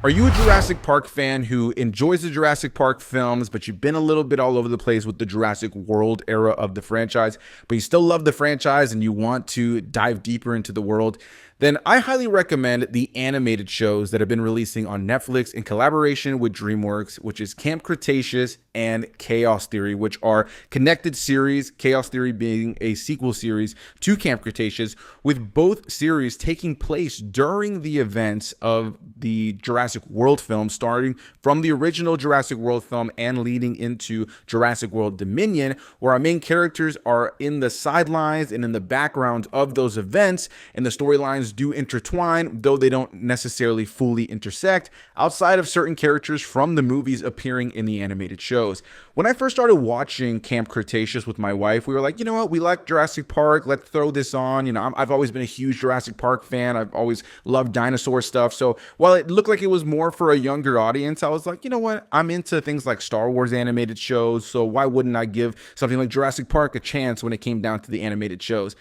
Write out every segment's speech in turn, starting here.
Are you a Jurassic Park fan who enjoys the Jurassic Park films, but you've been a little bit all over the place with the Jurassic World era of the franchise, but you still love the franchise and you want to dive deeper into the world? Then I highly recommend the animated shows that have been releasing on Netflix in collaboration with DreamWorks, which is Camp Cretaceous and Chaos Theory, which are connected series, Chaos Theory being a sequel series to Camp Cretaceous, with both series taking place during the events of the Jurassic World film, starting from the original Jurassic World film and leading into Jurassic World Dominion, where our main characters are in the sidelines and in the background of those events, and the storylines do intertwine, though they don't necessarily fully intersect, outside of certain characters from the movies appearing in the animated shows. When I first started watching Camp Cretaceous with my wife, we were like, you know what, we like Jurassic Park, let's throw this on. I've always been a huge Jurassic Park fan. I've always loved dinosaur stuff. So while it looked like it was more for a younger audience, I was like, you know what, I'm into things like Star Wars animated shows, so why wouldn't I give something like Jurassic Park a chance when it came down to the animated shows?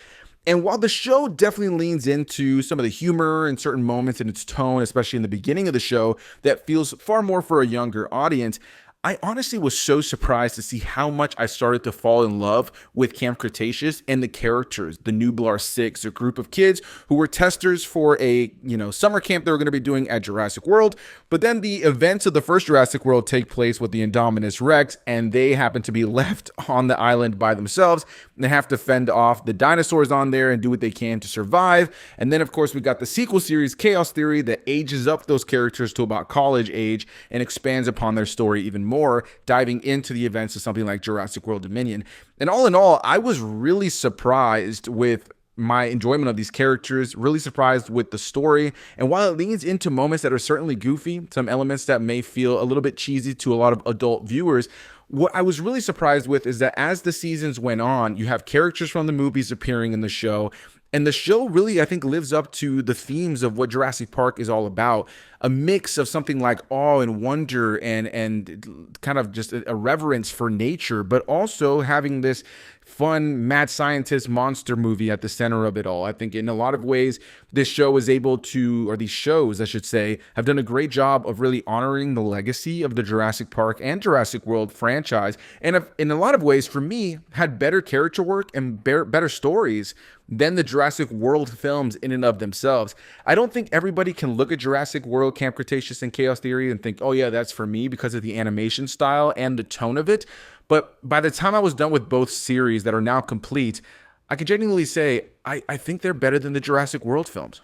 And while the show definitely leans into some of the humor and certain moments in its tone, especially in the beginning of the show, that feels far more for a younger audience, I honestly was so surprised to see how much I started to fall in love with Camp Cretaceous and the characters, the Nublar Six, a group of kids who were testers for a, summer camp they were going to be doing at Jurassic World. But then the events of the first Jurassic World take place with the Indominus Rex, and they happen to be left on the island by themselves. They have to fend off the dinosaurs on there and do what they can to survive. And then, of course, we got the sequel series, Chaos Theory, that ages up those characters to about college age and expands upon their story even more, diving into the events of something like Jurassic World Dominion. And all in all, I was really surprised with my enjoyment of these characters, really surprised with the story. And while it leans into moments that are certainly goofy, some elements that may feel a little bit cheesy to a lot of adult viewers, what I was really surprised with is that as the seasons went on, you have characters from the movies appearing in the show. And the show really, I think, lives up to the themes of what Jurassic Park is all about. A mix of something like awe and wonder and kind of just a reverence for nature, but also having this fun mad scientist monster movie at the center of it all. I think in a lot of ways, this show is able to, or these shows, I should say, have done a great job of really honoring the legacy of the Jurassic Park and Jurassic World franchise. And have, in a lot of ways, for me, had better character work and better stories than the Jurassic World films in and of themselves. I don't think everybody can look at Jurassic World, Camp Cretaceous, and Chaos Theory and think, oh yeah, that's for me because of the animation style and the tone of it. But by the time I was done with both series that are now complete, I can genuinely say I think they're better than the Jurassic World films.